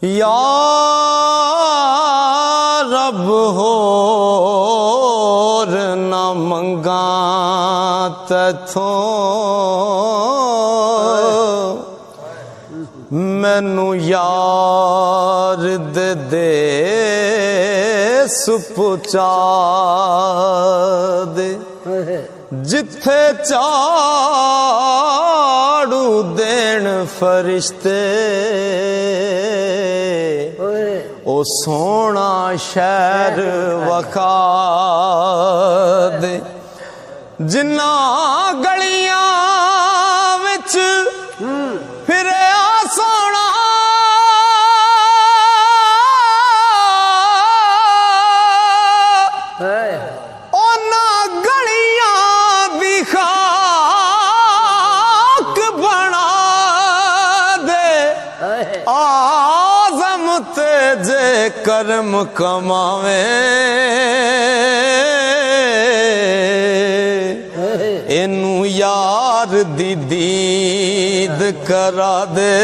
या रब होर ना मंगा तैथों मैनू यार दे सुपुचा दे जिथे झाड़ू देन फरिश्ते ओ सोना शहर वखा दे जिन्ना गलियां विच फिरे सोना ओना गलियां दी खाक बना दे आज़म ते जे कर्म कमावे इनू यार दी दीद करा दे।